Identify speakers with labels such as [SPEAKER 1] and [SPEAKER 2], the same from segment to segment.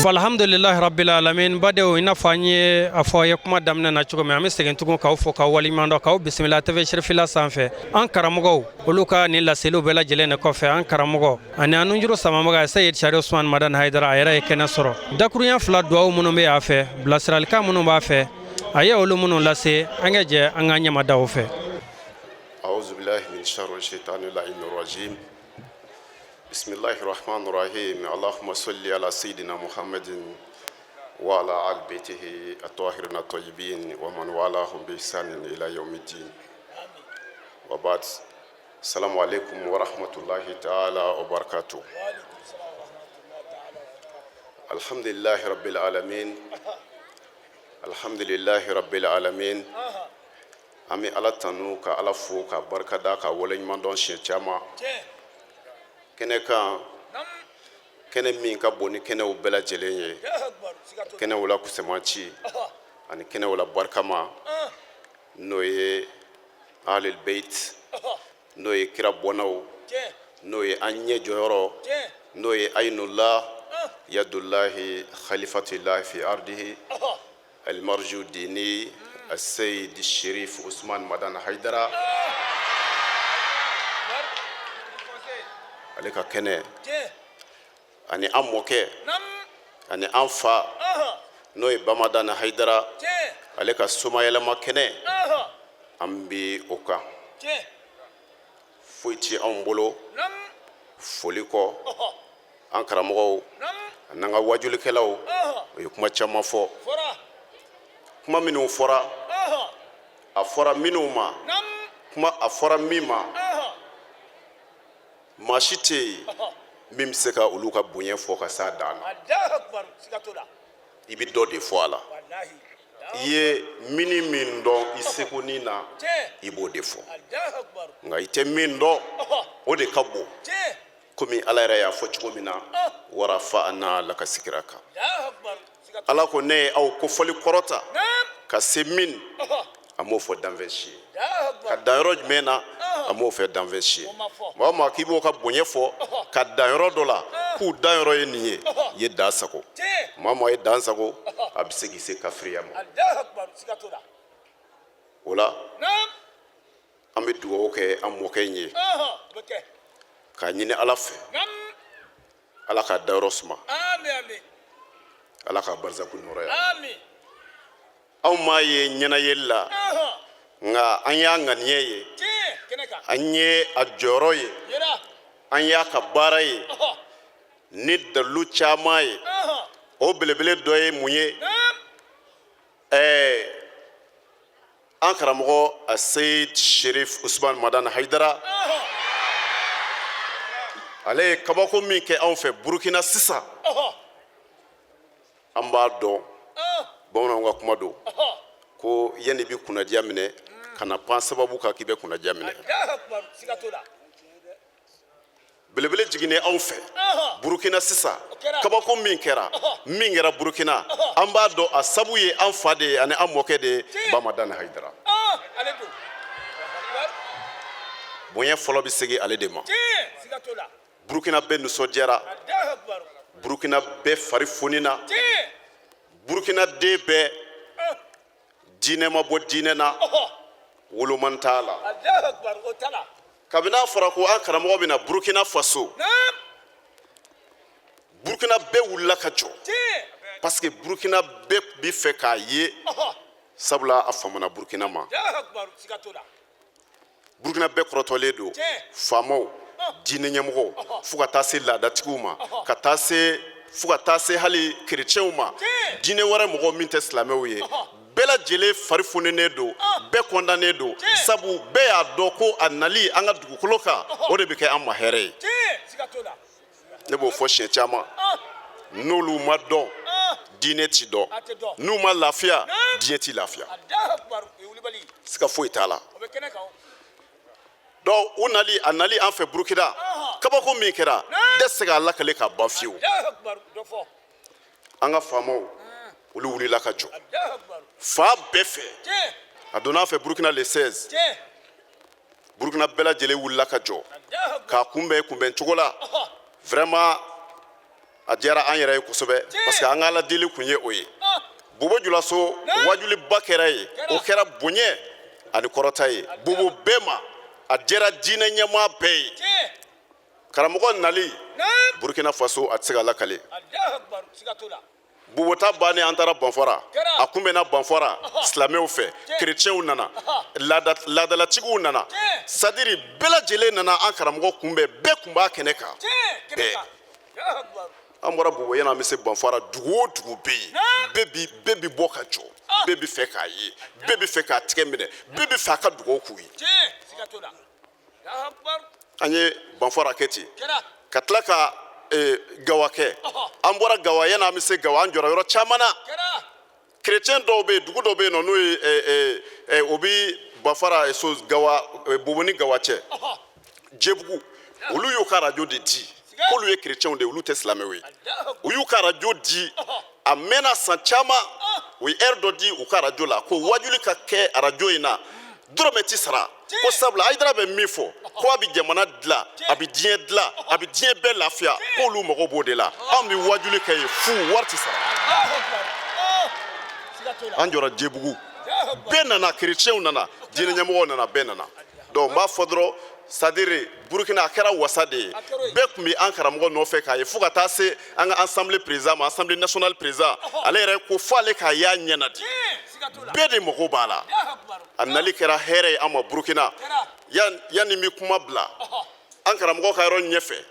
[SPEAKER 1] Alhamdulillah rabbil alamin badew ina fanye afo ye kuma damna na cogo min an bɛ segin tugun k'aw fo k'aw waliɲuman dɔn k'aw bisimila TV Sherifila sanfɛ an karamɔgɔw olu ka nin laseliw bɛɛ lajɛlen de kɔfɛ an karamɔgɔ ani an nujuru samabaga Sayid Sari Usman Madan Hayidara a yɛrɛ ye kɛnɛ sɔrɔ dakuruɲɛ fila duwawu minnu bɛ a fɛ bilasiralikan minnu b'a fɛ a ye olu minnu lase an ka jɛ an ka ɲɛmadaw fɛ
[SPEAKER 2] أعوذ بالله من شر الشيطان اللعين الرجيم بسم الله الرحمن الرحيم اللهم صل على سيدنا محمد وعلى آل بيته الطاهرين الطيبين ومن والاهم بإحسان إلى يوم الدين وبعد السلام عليكم ورحمة الله تعالى وبركاته الحمد لله رب العالمين الحمد لله رب العالمين Ami ala tanu ka ala fo ka barka da ka wala ɲuman dɔn siɲɛ caman kɛnɛ kan kɛnɛ min ka bon ni kɛnɛw bɛɛ lajɛlen ye kɛnɛw la kusamanci ani kɛnɛw la barikama n'o ye ahlul bait n'o ye kira bɔnnaw n'o ye an ɲɛ jɔyɔrɔ n'o ye aynullah yadullahi khalifatullahi fi ardihi almarju dini السيد الشريف عثمان مدان حيدرا عليك كنه اني اموكه اني انفا نوي بمدان حيدرا عليك سمايلا ما كنه امبي اوكا فويتي امبولو فوليكو انكرامو نanga wajulukelaw o kuma chama fo kuma minnu fora a fora minnu ma kuma a fora min ma maa si tɛ yen min bɛ se ka olu ka bonya fɔ ka s'a dan na i bɛ dɔ de fɔ a la i ye mini min dɔn i seko ni na i b'o de fɔ nka i tɛ min dɔn o de ka bon komi ala yɛrɛ y'a fɔ cogo min na warafa'na laka sikraka ala ko ne ye aw kofɔli kɔrɔta ka se min a m'o fɔ danfɛn si ye ka dan yɔrɔ jumɛn na a m'o fɛ danfɛn si ye maa o maa k'i b'o ka bonya fɔ ka dan yɔrɔ dɔ la k'u dan yɔrɔ ye nin ye i ye dan sago maa o maa ye dan sago a bɛ se k'i se kafiriya ma o la an bɛ dugawu kɛ an mɔkɛ in ye k'a ɲini ala fɛ ala k'a dayɔrɔ suma ala k'a barzaku nɔrɔya aw m'a ye ɲɛnayeli la nka an y'a ŋaniya ye an ye a jɔyɔrɔ ye an y'a ka baara ye ni dalilu caman ye o belebele dɔ ye mun ye an karamɔgɔ a Sayid Sherif Usman Madan Hayidara ale ye kabako min kɛ anw fɛ Burukina sisan an b'a dɔn bamananw ka kuma don ko yanni bi kunnadiya minɛ kana pan sababu kan k'i bɛ kunnadiya minɛ belebele jiginnen anw fɛ Burukina sisan kabako min kɛra Burukina an b'a dɔn a sabu ye an fa de ye ani an mɔkɛ de ye Bamadan Hayidara bonya fɔlɔ bɛ segin ale de ma Burukina bɛɛ nisɔndiyara Burukina bɛɛ fari fonina Burukina den bɛɛ diinɛ ma bɔ diinɛ na woloman t'a la kabini a fɔra ko an karamɔgɔ bɛ na Burukina faso Burukina bɛɛ wulila ka jɔ parce que Burukina bɛɛ bɛ fɛ k'a ye sabula a famana Burukina ma Burukina bɛɛ kɔrɔtɔlen don faamaw diinɛ ɲɛmɔgɔw fo ka taa se laadatigiw ma fo ka taa se hali kerecɛnw ma diinɛ wɛrɛ mɔgɔw min tɛ silamɛw ye bɛɛ lajɛlen fari fununen don bɛɛ kɔndannen don sabu bɛɛ y'a dɔn ko a nali an ka dugukolo kan o de bɛ kɛ an ma hɛrɛ ye ne b'o fɔ siɲɛ caman n'olu ma dɔn diinɛ ti dɔn n'u ma lafiya diinɛ ti lafiya siga foyi t'a la donc u nali a nali an fɛ Burukina kabako min kɛra tɛ se k'a lakale k'a ban fiyewu an ka faamaw olu wulila ka jɔ fa bɛɛ fɛ a donna an fɛ Burukina le 16 Burukina bɛɛ lajɛlen wulila ka jɔ k'a kunbɛn kunbɛn cogo la vraiment a diyara an yɛrɛ ye kosɛbɛ parce que an ka ala deli kun ye o ye Bobo Julaso wajuliba kɛra ye o kɛra bonya ani kɔrɔta ye Bobo bɛɛ ma a diyara diinɛ ɲɛmaa bɛɛ ye karamɔgɔ nali Burkina Faso a tɛ se ka lakale Bobo ta bannen an taara Banfara a kunbɛnna Banfara silamɛw fɛ chrétienw nana laadalatigiw nana sadiri bɛɛ lajɛlen nana an karamɔgɔ kunbɛn bɛɛ kun b'a kɛnɛ kan bɛɛ an bɔra Bobo yana an bɛ se Banfara dugu o dugu bɛ yen bɛɛ bi bɔ ka jɔ bɛɛ bi fɛ k'a ye bɛɛ bi fɛ k'a tigɛ minɛ bɛɛ bi fɛ a ka dugawu k'u ye an ye Banfara kɛ ten ka tila ka Gawa kɛ an bɔra Gawa yana an bɛ se Gawa an jɔra yɔrɔ caman na chrétien dɔw bɛ yen dugu dɔw bɛ yen nɔ n'o ye o bɛ Banfara so Gawa Bobo ni Gawa cɛ Jebugu olu y'u ka radio de di k'olu ye chrétienw de olu tɛ silamɛw ye u y'u ka radio di a mɛnna san caman u ye heure dɔ di u ka radio la ko wajuli ka kɛ radio in na dɔrɔmɛ ti sara ko sabula Hayidara bɛ min fɔ ko a bɛ jamana dilan a bɛ diɲɛ dilan a bɛ diɲɛ bɛɛ lafiya k'olu mago b'o de la an bɛ wajuli kɛ yen fu wari ti sara an jɔra Jebugu bɛɛ nana chrétienw nana diinɛ ɲɛmɔgɔw nana bɛɛ nana donc n b'a fɔ dɔrɔn c'est-à-dire Burkina a kɛra wasa de ye bɛɛ tun bɛ an karamɔgɔ nɔfɛ k'a ye fo ka taa se an ka assemblée président ma assemblée nationale président ale yɛrɛ ko fo ale k'a y'a ɲɛna de bɛɛ de mago b'a la a nali kɛra hɛrɛ ye an ma Burkina yanni n bɛ kuma bila an karamɔgɔ ka yɔrɔ ɲɛfɛ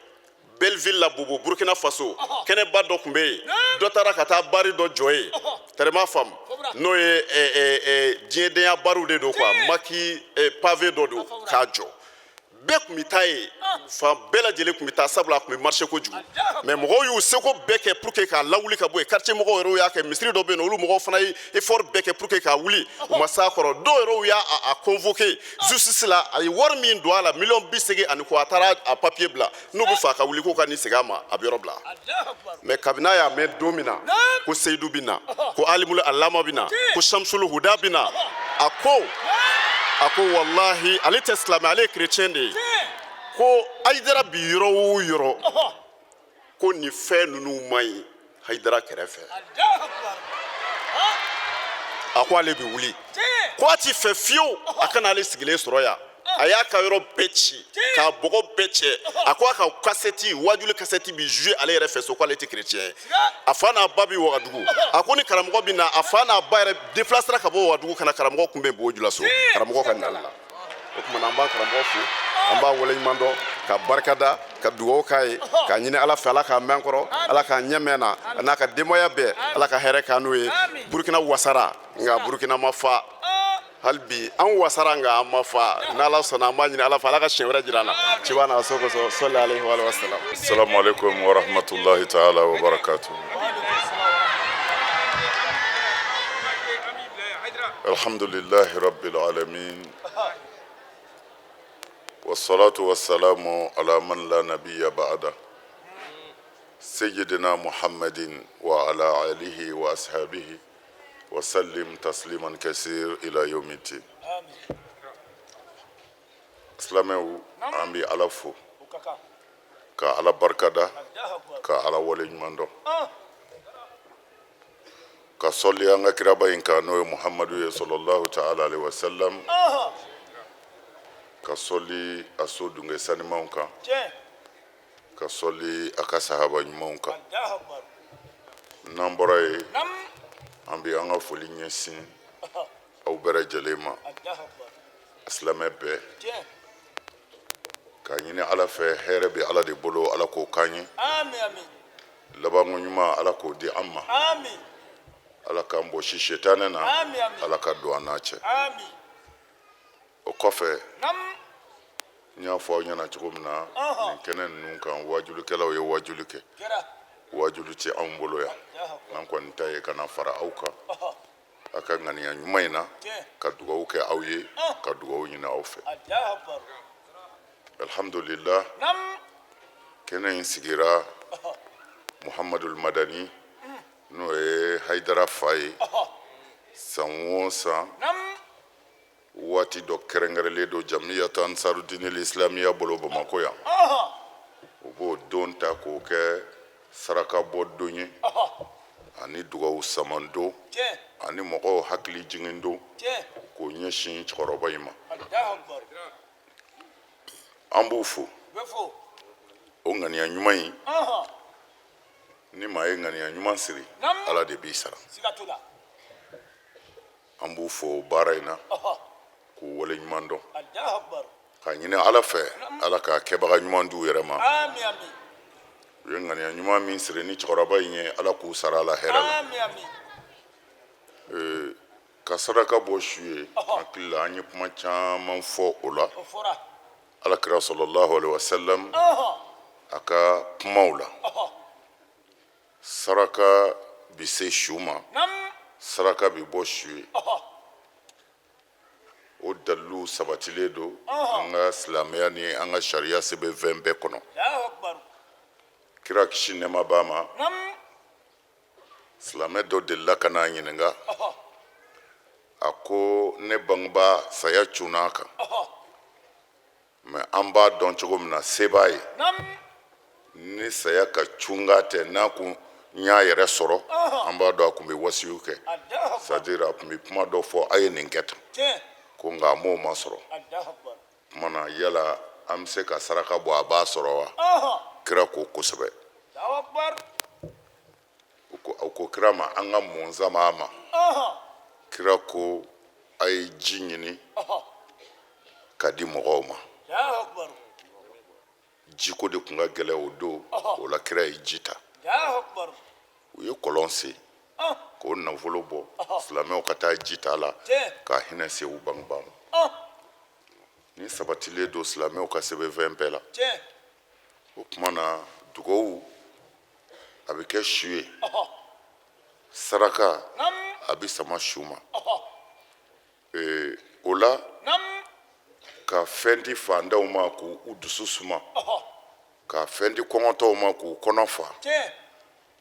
[SPEAKER 2] Belleville la Bobo Burkina Faso kɛnɛba dɔ tun bɛ yen dɔ taara ka taa bari dɔ jɔ yen tɛrɛma faamu n'o ye diɲɛdenya bariw de don quoi maki pavé dɔ don k'a jɔ bɛɛ tun bɛ taa yen fan bɛɛ lajɛlen tun bɛ taa sabula a tun bɛ marché kojugu mais mɔgɔw y'u seko bɛɛ kɛ pour que k'a lawuli ka bɔ yen quartier mɔgɔw yɛrɛ y'a kɛ misiri dɔ bɛ yen olu mɔgɔw fana ye effort bɛɛ kɛ pour que k'a wuli u ma s'a kɔrɔ dɔw yɛrɛ y'a convoqué justice la a ye wari min don a la $80 ani kɔ a taara a papier bila n'u bɛ fɛ a ka wuli k'o ka nin segin a ma a bɛ yɔrɔ bila mais kabini a y'a mɛn don min na ko Seyidu bɛ na ko Alimul Alama bɛ na ko Shamsul Huda bɛ na a ko wallahi ale tɛ silamɛ ale ye chrétien de ye ko Hayidara bi yɔrɔ o yɔrɔ ko nin fɛn ninnu man ɲi Hayidara kɛrɛfɛ a ko ale bɛ wuli ko a ti fɛ fiyewu a kana ale sigilen sɔrɔ yan a y'a ka yɔrɔ bɛɛ ci k'a bɔgɔ bɛɛ cɛ a ko a ka kasɛti wajuli kasɛti bi jouer ale yɛrɛ fɛ so k'ale tɛ chrétien ye a fa n'a ba bi Wagadugu a ko ni karamɔgɔ bɛ na a fa n'a ba yɛrɛ déplacera ka bɔ Wagadugu kana karamɔgɔ kunbɛn Bobo Julaso karamɔgɔ ka nali la o tuma na an b'an karamɔgɔ fo an b'a waleɲuman dɔn ka barikada ka dugawu k'a ye k'a ɲini Ala fɛ Ala k'a mɛn kɔrɔ Ala k'a ɲɛ mɛn na a n'a ka denbaya bɛɛ Ala ka hɛrɛ k'a n'o ye Burkina wasara nka Burkina ma fa hali bi an wasara nka an ma fa n'Ala sɔnna an b'a ɲini Ala fɛ Ala ka siɲɛ wɛrɛ jira an na ci b'a na so kosɔn sɔli alayhi wa sallam.
[SPEAKER 3] Assalamu alaikum wa rahmatullahi ta'ala wa barakatuh. Alhamdulillahi rabbil alamin wassalatu wassalamu ala man la nabiyya ba'da sayyidina Muhammadin wa ala alihi wa ashabihi wa sallim tasliman kasir ila yawmiddin. Silamɛw an bɛ Ala fo ka Ala barikada ka Ala waleɲuman dɔn ka sɔli an ka kiraba in kan n'o ye Muhammadu ye sallallahu ta'ala alaihi wa sallam ka sɔli a so dunge sanimanw kan ka sɔli a ka sahaba ɲumanw kan n'an bɔra ye an bɛ an ka foli ɲɛsin aw bɛɛ lajɛlen ma silamɛ bɛɛ ka ɲini Ala fɛ hɛrɛ bɛ Ala de bolo Ala k'o k'an ye labanko ɲuman Ala k'o di an ma Ala k'an bɔ sitanɛ na Ala ka don an n'a cɛ o kɔfɛ n y'a fɔ aw ɲɛna cogo min na nin kɛnɛ ninnu kan wajulikɛlaw ye wajuli kɛ wajuli tɛ anw bolo yan n'an kɔni ta ye ka na fara aw kan a ka ŋaniya ɲuman in na ka dugawu kɛ aw ye ka dugawu ɲini aw fɛ alhamdulillah kɛnɛ in sigira Muhammadul Madani n'o ye Hayidara fa ye san o san waati dɔ kɛrɛnkɛrɛnlen don Jamiyatu Ansarudinil Islamiya bolo Bamako yan u b'o don ta k'o kɛ saraka bɔ don ye ani dugawu saman don ani mɔgɔw hakili jigin don k'o ɲɛsin cɛkɔrɔba in ma an b'u fo o ŋaniya ɲuman in ni maa ye ŋaniya ɲuman siri ala de b'i sara an b'u fo o baara in na k'u wale ɲuman dɔn k'a ɲini ala fɛ ala k'a kɛbaga ɲuman d'u yɛrɛ ma u ye ŋaniya ɲuman min siri ni cɛkɔrɔba in ye ala k'u sara a la hɛrɛ la ka saraka bɔ su ye hakili la an ye kuma caman fɔ o la alakira sɔlɔlahu alaihi wasallam a ka kumaw la saraka bi se su ma saraka bi bɔ su ye o dalilu sabatilen don an ka silamɛya ni an ka sariya sɛbɛn fɛn bɛɛ kɔnɔ kira kisi nɛɛma b'a ma silamɛ dɔ delila ka n'a ɲininka a ko ne bangebaa saya cunna a kan mɛ an b'a dɔn cogo min na se b'a ye ni saya ka cun k'a tɛ n'a kun y'a yɛrɛ sɔrɔ an b'a dɔn a kun bɛ wasiyu kɛ c'est-à-dire a kun bɛ kuma dɔ fɔ a ye nin kɛ tan ko nka a m'o ma sɔrɔ kuma na yala an bɛ se ka saraka bɔ a b'a sɔrɔ wa kira ko kosɛbɛ o ko kira ma an ka mun zama a ma kira ko a ye ji ɲini ka di mɔgɔw ma jiko de tun ka gɛlɛ o don o la kira ye ji ta u ye kɔlɔn sen k'o nafolo bɔ silamɛw ka taa ji ta la k'a hinɛ se u bangebaa ma ni sabatilen don silamɛw ka sɛbɛnfɛn bɛɛ la o tuma na dugawu a bɛ kɛ su ye saraka a bɛ sama su ma o la ka fɛn di fantanw ma k'u dusu suma ka fɛn di kɔngɔtɔw ma k'u kɔnɔ fa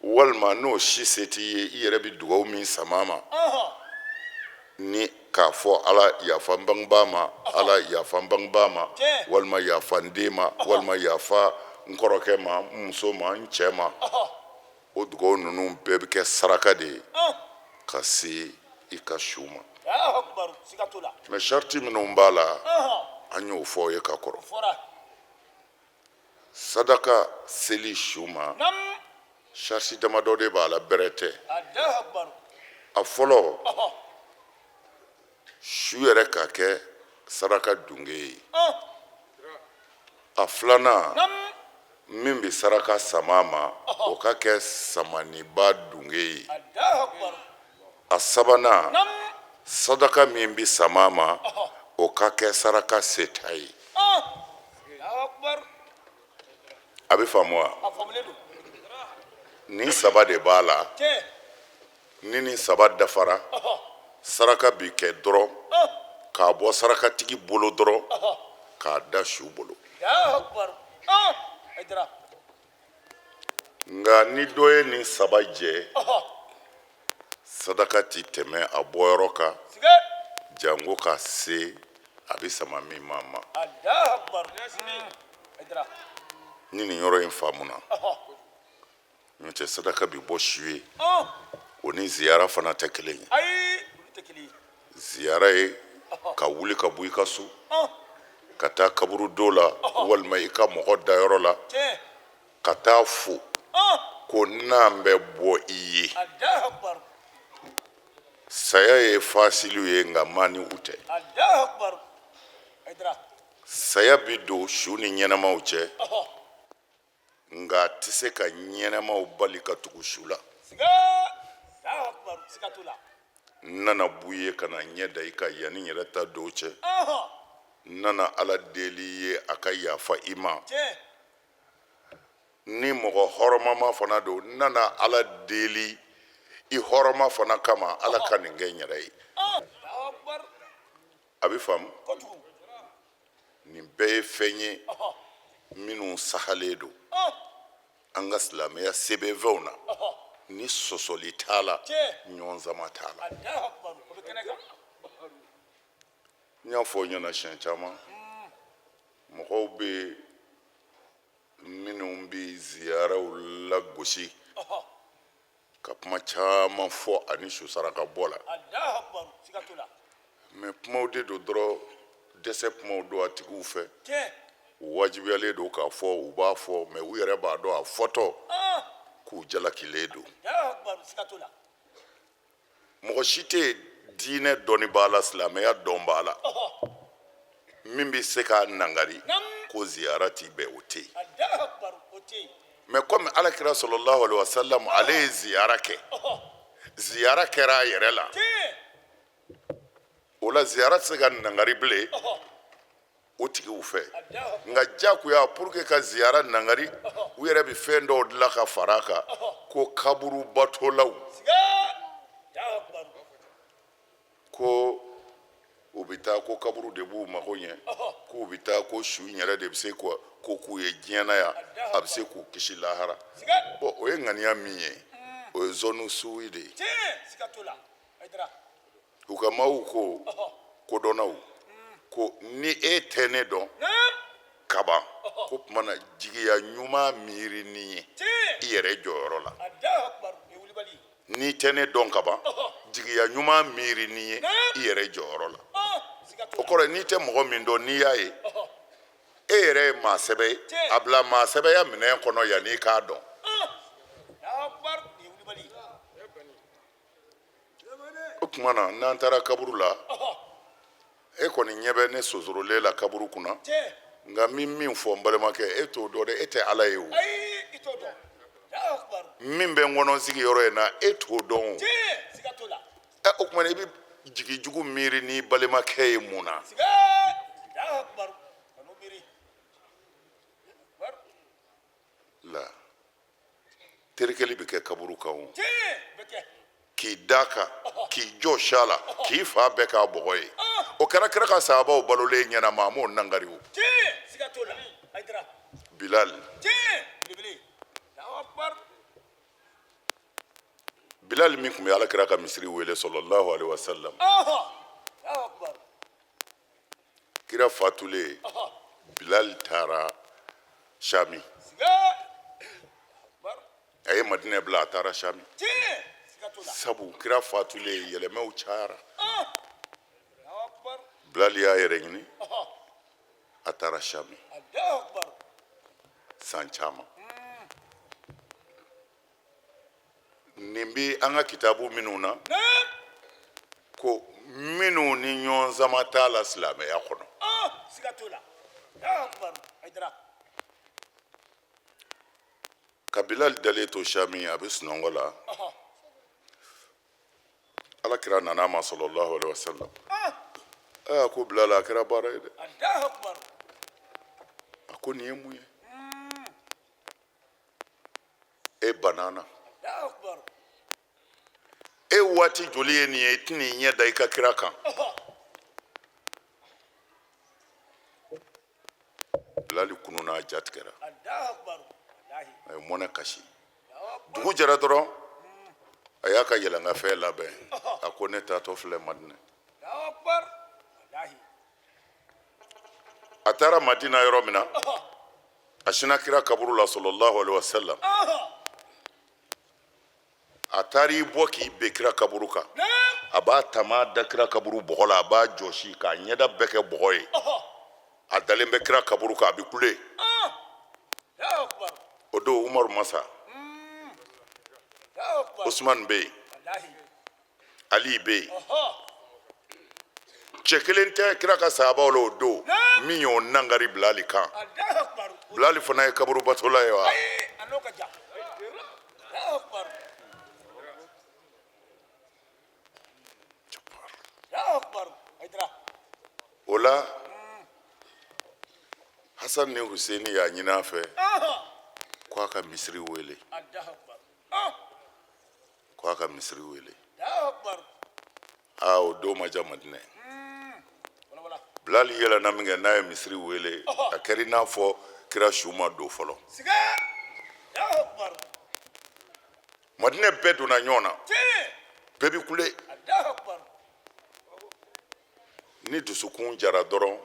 [SPEAKER 3] walima n'o si se t'i ye i yɛrɛ bɛ dugawu min sama ma ni k'a fɔ ala yafa n bangebaa ma ala yafa n bangebaa ma walima yafa n den ma walima yafa n kɔrɔkɛ ma n muso ma n cɛ ma o dugawu ninnu bɛɛ bɛ kɛ saraka de ye ka se i ka su ma mɛ sariti minnu b'a la an y'o fɔ aw ye ka kɔrɔ sadaka seli su ma sariti damadɔ de b'a la bɛrɛ tɛ a fɔlɔ su yɛrɛ ka kɛ saraka dunge ye a filanan min bɛ saraka sama ma o ka kɛ samaniba dunge ye a sabanan sadaka min bɛ sama ma o ka kɛ saraka seta ye a bɛ faamu wa nin saba de b'a la ni nin saba dafara saraka bi kɛ dɔrɔn k'a bɔ sarakatigi bolo dɔrɔn k'a da su bolo nka ni dɔ ye nin saba jɛ sadaka ti tɛmɛ a bɔyɔrɔ kan jango ka se a bɛ sama min ma ni nin yɔrɔ in faamuna n'o tɛ sadaka bi bɔ su ye o ni ziyara fana tɛ kelen ye ziyara ye ka wuli ka bɔ i ka so ka taa kaburudon la walima i ka mɔgɔ dayɔrɔ la ka taa fo ko n'an bɛ bɔ i ye saya ye fasiliw ye nka mani u tɛ saya bi don su ni ɲɛnamaw cɛ nka a tɛ se ka ɲɛnamaw bali ka tugu su la n nana b'u ye ka na ɲɛ da i ka yanni n yɛrɛ ta don cɛ n nana ala deli ye a ka yafa i ma ni mɔgɔ hɔrɔmama fana don n nana ala deli i hɔrɔma fana kama ala ka nin kɛ n yɛrɛ ye a bɛ faamu nin bɛɛ ye fɛn ye minnu sahalen don an ka silamɛya sɛbɛnfɛnw na ni sɔsɔli t'a la ɲɔgɔnzama t'a la n y'a fɔ ɲɛna siɲɛ caman mɔgɔw bɛ minnu bi ziyaraw lagosi ka kuma caman fɔ ani su saraka bɔ la mais kumaw de don dɔrɔn dɛsɛ kumaw don a tigiw fɛ u wajibiyalen don k'a fɔ u b'a fɔ mais u yɛrɛ b'a dɔn a fɔtɔ k'u jalakilen don mɔgɔ si tɛ diinɛ dɔnni b'a la silamɛya dɔn b'a la min bɛ se k'a nangari ko ziyara t'i bɛn o tɛ yen mais comme alakira sallallahu alaihi wasallam ale ye ziyara kɛ ziyara kɛra a yɛrɛ la o la ziyara tɛ se ka nangari bilen o tigiw fɛ nka jagoya pour que ka ziyara nangari u yɛrɛ bɛ fɛn dɔw dilan ka fara a kan ko kaburu batolaw ko u bɛ taa ko kaburu de b'u mago ɲɛ k'u bɛ taa ko su in yɛrɛ de bɛ se ko k'u ye diɲɛ na yan a bɛ se k'u kisi lahara bon o ye ŋaniya min ye o ye zone suwi de ye u ka maaw ko kodɔnnaw ko ni e tɛ ne dɔn kaban ko tuma na jigiya ɲuman miiri ni ye i yɛrɛ jɔyɔrɔ la n'i tɛ ne dɔn kaban jigiya ɲuman miiri ni ye i yɛrɛ jɔyɔrɔ la o kɔrɔ n'i tɛ mɔgɔ min dɔn n'i y'a ye e yɛrɛ ye maa sɛbɛ ye a bila maa sɛbɛya minɛn kɔnɔ yanni i k'a dɔn o tuma na n'an taara kaburu la e kɔni ɲɛ bɛ ne sosorolen la kaburu kunna nka min fɔ n balimakɛ e t'o dɔn dɛ e tɛ ala ye o min bɛ n kɔnɔ sigiyɔrɔ in na e t'o dɔn o o tuma na i bɛ jigi jugu miiri ni balimakɛ ye mun na la terikɛli bɛ kɛ kaburu kan o k'i da kan k'i jɔ sa la k'i fa bɛɛ k'a bɔgɔ ye o kɛra kira ka sahabaw balolen ɲɛna maa m'o nangari o bilal bilal min tun bɛ alakira ka misiri wele sallallahu alaihi wasallam kira fatulen bilal taara shami a ye madinɛ bila a taara shami sabu kira fatulen yɛlɛmɛw cayara bilal y'a yɛrɛ ɲini a taara shami san caman nin bɛ an ka kitabu minnu na ko minnu ni ɲɔgɔn sama t'a la silamɛya kɔnɔ ka bilal dalen to shami a bɛ sunɔgɔ la alakira nana ma sallallahu alaihi wasallam a ko bilal a kɛra baara ye dɛ a ko nin ye mun ye e banana e waati joli ye nin ye i tɛna i ɲɛ da i ka kira kan bilali kununa a jatigɛra a ye mɔnɛ kasi dugu jɛra dɔrɔn a y'a ka yɛlɛnkafɛn labɛn a ko ne taatɔ filɛ madinɛ a taara madina yɔrɔ min na a sina kira kaburu la sallallahu alaihi wasallam a taara i bɔ k'i ben kira kaburu kan a b'a tama da kira kaburu bɔgɔ la a b'a jɔsi k'a ɲɛda bɛɛ kɛ bɔgɔ ye a dalen bɛ kira kaburu kan a bɛ kule o don umaru masa usman bɛ yen ali bɛ yen cɛ kelen tɛ kira ka sahabaw la o don min y'o nangari bilali kan bilali fana ye kaburu batola ye wa o la hasan ni huseni y'a ɲini a fɛ ko a ka misiri wele o don ma ja madinɛ bilali yɛlɛnna min kɛ n'a ye misiri wele a kɛra i n'a fɔ kira su ma don fɔlɔ madinɛ bɛɛ donna ɲɔgɔn na bɛɛ bi kule ni dusukun jara dɔrɔn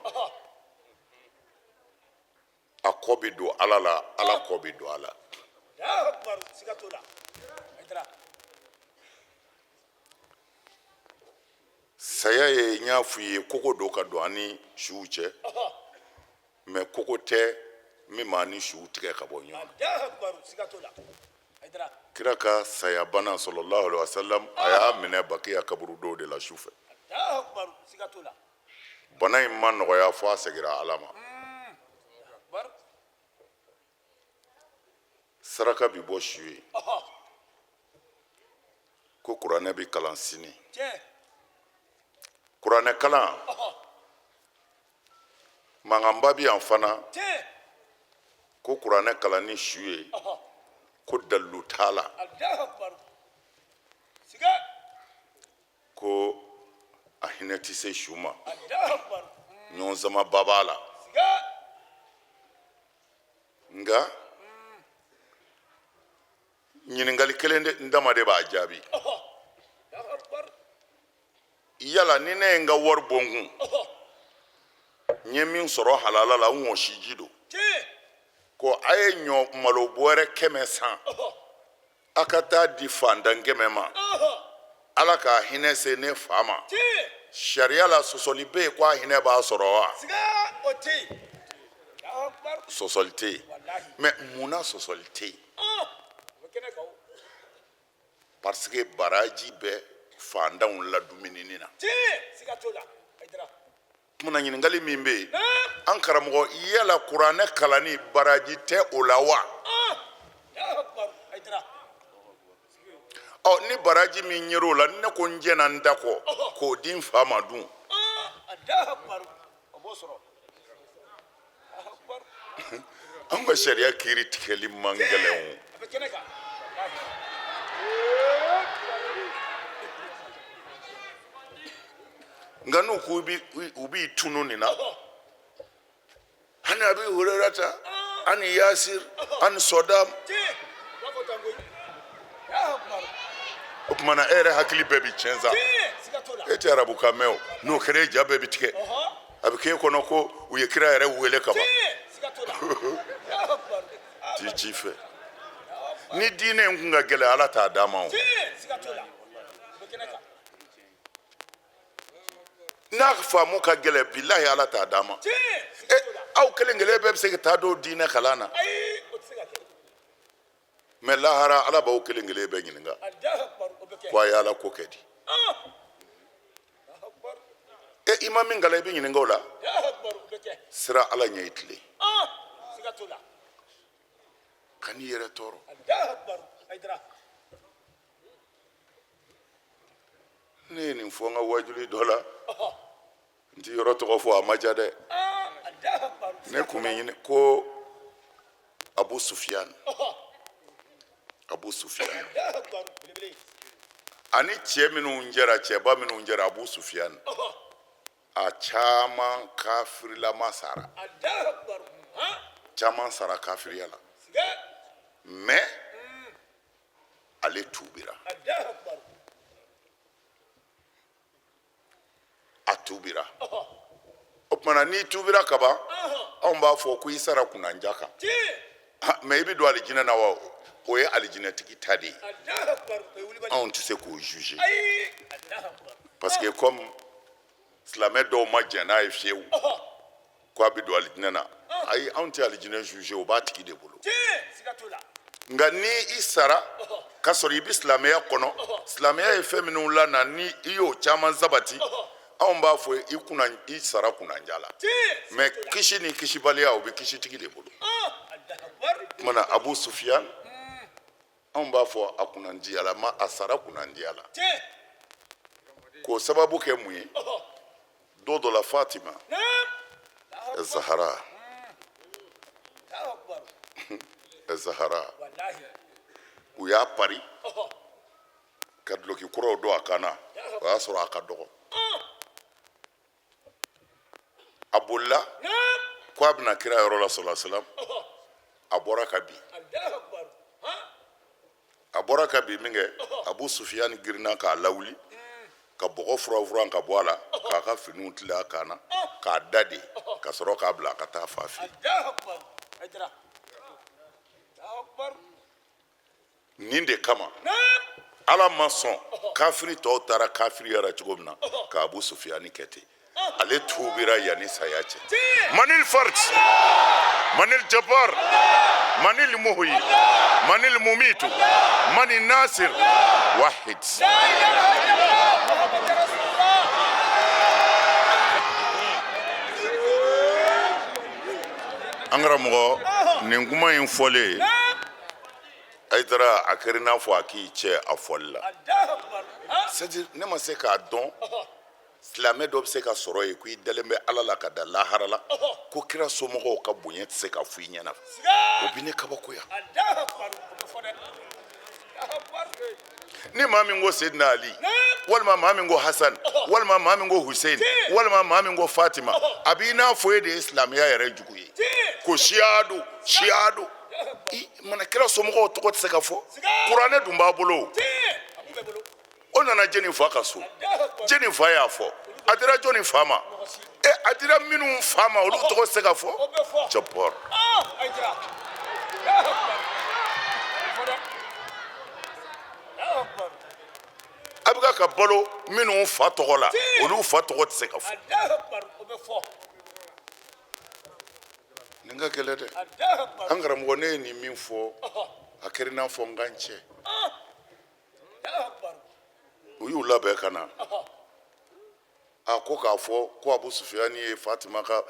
[SPEAKER 3] a kɔ bɛ don ala la ala kɔ bɛ don a la.
[SPEAKER 4] Allahu akbar siga t'o la Aïdara.
[SPEAKER 3] saya ye n y'a f'i ye kogo don ka don ani suw cɛ mais kogo tɛ min b'a ni suw tigɛ ka bɔ ɲɔgɔn na.
[SPEAKER 4] Allahu akbar siga t'o la Aïdara.
[SPEAKER 3] kira ka saya bana sallallahu alaihi wasallam a y'a minɛ bakiya kaburu dɔw de la su fɛ.
[SPEAKER 4] Allahu akbar siga t'o la.
[SPEAKER 3] bana in ma nɔgɔya fɔ a segira ala ma.
[SPEAKER 4] Akbar.
[SPEAKER 3] saraka bi bɔ su ye ko kuranɛ bi kalan sini.
[SPEAKER 4] Tiɲɛ.
[SPEAKER 3] kuranɛ kalan mankanba bi yan fana
[SPEAKER 4] Tiɲɛ.
[SPEAKER 3] ko kuranɛ kalan ni su ye ko dalilu t'a la
[SPEAKER 4] Allahu akbar siga.
[SPEAKER 3] ko a hinɛ tɛ se su ma
[SPEAKER 4] Allahu akbar
[SPEAKER 3] ɲɔgɔnzama ba b'a la
[SPEAKER 4] siga.
[SPEAKER 3] nka ɲininkali kelen n dama de b'a jaabi
[SPEAKER 4] Allahu akbar.
[SPEAKER 3] yala ni ne ye n ka wari bɔ n kun n ye min sɔrɔ halala la n wɔsiji don
[SPEAKER 4] Tiɲɛ.
[SPEAKER 3] ko a ye ɲɔ malo bɔrɛ 100 san a ka taa di fantan 100 ma ala k'a hinɛ se ne fa ma
[SPEAKER 4] Tiɲɛ.
[SPEAKER 3] sariya la sɔsɔli bɛ yen ko a hinɛ b'a sɔrɔ wa
[SPEAKER 4] Siga o tɛ yen. Allahu akbar.
[SPEAKER 3] sɔsɔli tɛ yen
[SPEAKER 4] Wallahi.
[SPEAKER 3] mɛ munna sɔsɔli tɛ yen
[SPEAKER 4] O bɛ kɛnɛ kan o.
[SPEAKER 3] parce que baraji bɛ fantanw la dumunini na
[SPEAKER 4] Tiɲɛ siga t'o la Aïdara.
[SPEAKER 3] tumana ɲininkali min bɛ yen
[SPEAKER 4] Naam.
[SPEAKER 3] an karamɔgɔ yala kuranɛ kalanni baraji tɛ o la wa
[SPEAKER 4] Allahu akbar Aïdara.
[SPEAKER 3] ni baraji min yer'o la ne ko n jɛna n da kɔ k'o di n fa ma dun
[SPEAKER 4] Allahu akbar o b'o sɔrɔ. Allahu akbar.
[SPEAKER 3] an ka sariya kiiri tigɛli man gɛlɛn o
[SPEAKER 4] A bɛ kɛnɛ kan.
[SPEAKER 3] nka n'u ko u b'i tunu nin na ani abi hurerata ani yasir ani sɔdam
[SPEAKER 4] Tiɲɛ. B'a fɔ tango ye. Allahu akbar.
[SPEAKER 3] o tumana e yɛrɛ hakili bɛɛ bi tiɲɛ sa
[SPEAKER 4] Tiɲɛ siga t'o la.
[SPEAKER 3] e tɛ arabukan mɛn o n'o kɛra e ja bɛɛ bi tigɛ a bɛ k'e kɔnɔ ko u ye kira yɛrɛ wele ka ban
[SPEAKER 4] Tiɲɛ siga t'o la. Allahu akbar.
[SPEAKER 3] t'i ci fɛ ni diinɛ in kun ka gɛlɛn ala t'a d'a ma o
[SPEAKER 4] Tiɲɛ siga t'o la. A bɛ kɛnɛ kan.
[SPEAKER 3] n'a faamu ka gɛlɛn bilahi ala t'a d'a ma
[SPEAKER 4] Tiɲɛ siga t'o la.
[SPEAKER 3] aw kelen kelen bɛɛ bɛ se ka taa don diinɛ kalan na
[SPEAKER 4] Ayi o tɛ se ka kɛ.
[SPEAKER 3] mɛ lahara ala b'aw kelen kelen bɛɛ ɲininka
[SPEAKER 4] Allahu akbar o bɛ kɛ.
[SPEAKER 3] ko a ye ala ko kɛ di
[SPEAKER 4] Allahu akbar.
[SPEAKER 3] i ma min kalan i bɛ ɲininka o la
[SPEAKER 4] Allahu akbar o bɛ kɛ.
[SPEAKER 3] sira ala ɲɛ i tilen
[SPEAKER 4] Siga t'o la.
[SPEAKER 3] ka n'i yɛrɛ tɔɔrɔ
[SPEAKER 4] Allahu akbar Aïdara.
[SPEAKER 3] ne ye nin fɔ n ka wajuli dɔ la n ti yɔrɔ tɔgɔ fɔ a ma ja dɛ
[SPEAKER 4] Allahu akbar.
[SPEAKER 3] ne kun bɛ ɲini ko abu sufiyan
[SPEAKER 4] Allahu akbar belebele.
[SPEAKER 3] ani cɛ minnu jɛra cɛba minnu jɛra abu sufiyan a caman kafirilama sara
[SPEAKER 4] Allahu akbar.
[SPEAKER 3] caman sara kafiriya la
[SPEAKER 4] Siga.
[SPEAKER 3] mɛ ale tuubira
[SPEAKER 4] Allahu akbar.
[SPEAKER 3] a tuubira o tumana n'i tuubira kaban anw b'a fɔ ko i sara kunnanja kan
[SPEAKER 4] Tiɲɛ.
[SPEAKER 3] mɛ i bɛ don alijinɛ na wa o ye alijinɛtigi ta de ye
[SPEAKER 4] Allahu akbar o ye wulibali.
[SPEAKER 3] anw tɛ se k'o juge
[SPEAKER 4] Ayi. Allahu akbar.
[SPEAKER 3] parce que comme silamɛ dɔw ma jɛn n'a ye fiyewu ko a bɛ don alijinɛ na ayi anw tɛ alijinɛ juge o b'a tigi de bolo
[SPEAKER 4] Tiɲɛ siga t'o la.
[SPEAKER 3] nka ni i sara k'a sɔrɔ i bɛ silamɛya kɔnɔ silamɛya ye fɛn minnu lana ni i y'o caman sabati anw b'a fɔ i sara kunnanja la
[SPEAKER 4] Tiɲɛ.
[SPEAKER 3] mɛ kisi ni kisibaliya o bɛ kisitigi de bolo
[SPEAKER 4] Allahu akbar.
[SPEAKER 3] o tumana abu sufiyan anw b'a fɔ a kunnandiya la ma a sara kunnandiya la
[SPEAKER 4] Tiɲɛ.
[SPEAKER 3] k'o sababu kɛ mun ye don dɔ la fatima
[SPEAKER 4] Naam.
[SPEAKER 3] zahara
[SPEAKER 4] Allahu akbar.
[SPEAKER 3] zahara
[SPEAKER 4] Wallahi.
[SPEAKER 3] u y'a pari ka duloki kuraw don a kan na o y'a sɔrɔ a ka dɔgɔ a bolila
[SPEAKER 4] Naam.
[SPEAKER 3] ko a bɛna kira yɔrɔ la sɔlɔ silam a bɔra ka bin
[SPEAKER 4] Allahu akbar.
[SPEAKER 3] a bɔra ka bin min kɛ abu sufiyan girinna k'a lawuli ka bɔgɔ furafuran ka bɔ a la k'a ka finiw tile a kan na k'a da de ka sɔrɔ k'a bila a ka taa fa fɛ
[SPEAKER 4] Allahu akbar Aïdara. Allahu Akbar.
[SPEAKER 3] nin de kama ala ma sɔn kafiri tɔw taara kafiriyara cogo min na ka Abu Sufiyani kɛ ten ale tuubira yanni saya cɛ manil fart manil jabbar manil muhyi manil mumitu manil nasir wahid an karamɔgɔ nin kuma in fɔlen Aïdara a kɛra i n'a fɔ a k'i cɛ a fɔli la c'est-à-dire ne ma se k'a dɔn silamɛ dɔ bɛ se ka sɔrɔ yen ko i dalen bɛ ala la ka da lahara la ko kira somɔgɔw ka bonya tɛ se ka fɔ i ɲɛna o bɛ ne kabakoya ni maa min ko Seydina Ali walima maa min ko Hasan walima maa min ko Hussein walima maa min ko Fatima a b'i n'a fɔ e de ye silamɛya yɛrɛ jugu ye ko siya don mana kira somɔgɔw tɔgɔ tɛ se ka fɔ kuranɛ dun b'a bolo o nana jeni fa ka so jeni fa y'a fɔ a dira jɔnni fa ma a dira minnu fa ma olu tɔgɔ tɛ se ka fɔ jabbar a bɛ ka balo minnu fa tɔgɔ la olu fa tɔgɔ tɛ se ka fɔ nin ka gɛlɛn dɛ an karamɔgɔ ne ye nin min fɔ a kɛra i n'a fɔ n ka n cɛ u y'u labɛn ka na a ko k'a fɔ ko Abu Sufiyani ye Fatima ka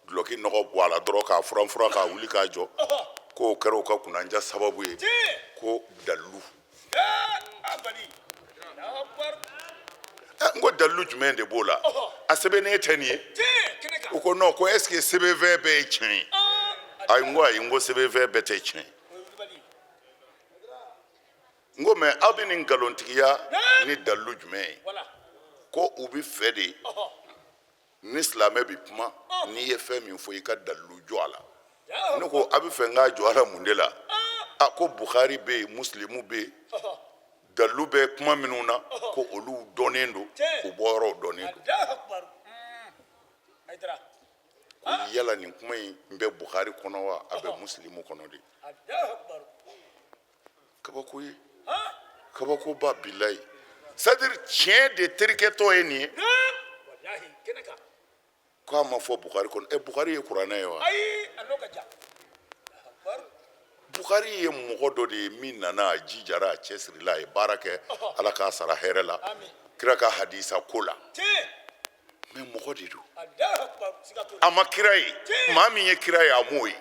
[SPEAKER 3] duloki nɔgɔ bɔ a la dɔrɔn k'a furanfuran k'a wuli k'a jɔ k'o kɛra u ka kunnanja sababu ye ko dalilu n ko dalilu jumɛn de b'o la a sɛbɛnnen tɛ nin ye u ko non ko est-ce que sɛbɛnfɛn bɛɛ ye tiɲɛ ye ayi n ko ayi n ko sɛbɛnfɛn bɛɛ tɛ tiɲɛ n ko mɛ aw bɛ nin nkalontigiya ni dalilu jumɛn ye ko u bɛ fɛ de ni silamɛ bɛ kuma n'i ye fɛn min fɔ i ka dalilu jɔ a la ne ko a bɛ fɛ n k'a jɔ a la mun de la a ko Bukhari bɛ yen Muslimu bɛ yen dalilu bɛ kuma minnu na ko olu dɔnnen don k'u bɔ yɔrɔw dɔnnen don yala nin kuma in bɛ Bukhari kɔnɔ wa a bɛ Muslimu kɔnɔ de kabako ye kabako ba bilayi c'est-à-dire tiɲɛ de terikɛtɔ ye nin ye ko a ma fɔ Bukhari kɔnɔ Bukhari ye kuranɛ ye wa Bukhari ye mɔgɔ dɔ de ye min nana a jijara a cɛsirila a ye baara kɛ ala k'a sara hɛrɛ la kira ka hadisa ko la mais mɔgɔ de don a ma kira ye maa min ye kira ye a m'o ye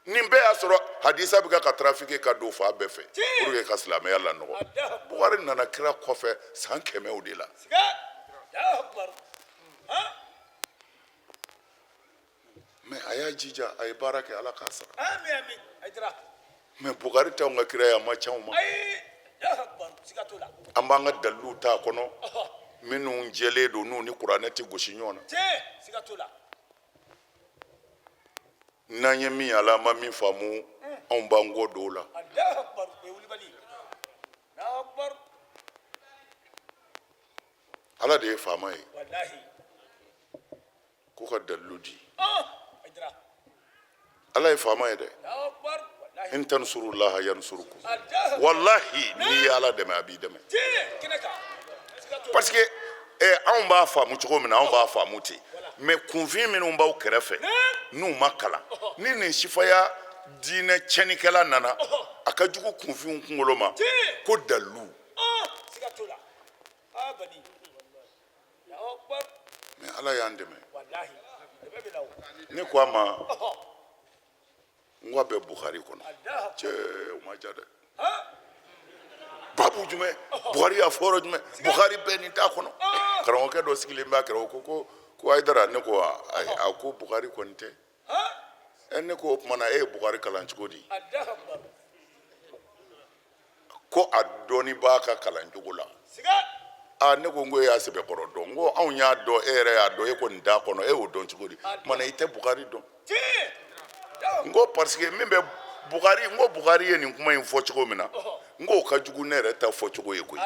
[SPEAKER 3] nin bɛɛ y'a sɔrɔ hadisa bɛ ka trafiquer ka don fa bɛɛ fɛ pour que ka silamɛya lanɔgɔ Bukhari nana kira kɔfɛ san 100 de la mais a y'a jija a ye baara kɛ ala k'a sara mais Bukhari t'anw ka kira ye a ma ca anw ma an b'an ka dalilu t'a kɔnɔ minnu jɛlen don n'u ni kuranɛ tɛ gosi ɲɔgɔn na n'an ye min ala ma min faamu anw b'an kɔ don o la ala de ye faama ye ko ka dalilu di ala ye faama ye dɛ in tansurullaha yansurukum wallahi n'i ye ala dɛmɛ a b'i dɛmɛ parce que anw b'a faamu cogo min na anw b'a faamu ten mais kunfin minnu b'aw kɛrɛfɛ n'u ma kalan ni nin sifaya diinɛ tiɲɛnikɛla nana a ka jugu kunfinw kunkolo ma ko dalilu mais ala y'an dɛmɛ ne ko a ma n ko a bɛ Bukhari kɔnɔ cɛ o ma ja dɛ babu jumɛn Bukhari y'a fɔ yɔrɔ jumɛn Bukhari bɛɛ nin t'a kɔnɔ karamɔgɔkɛ dɔ sigilen b'a kɛrɛ o ko Aïdara ne ko a ko Bukhari kɔni tɛ ne ko o tumana e ye Bukhari kalan cogo di ko a dɔɔni b'a ka kalan cogo la ne ko e y'a sɛbɛkɔrɔ dɔn n ko anw y'a dɔn e yɛrɛ y'a dɔn e kɔni t'a kɔnɔ e y'o dɔn cogo di mana i tɛ Bukhari dɔn n ko parce que min bɛ Bukhari n ko Bukhari ye nin kuma in fɔ cogo min na n ko o ka jugu ne yɛrɛ ta fɔ cogo ye koyi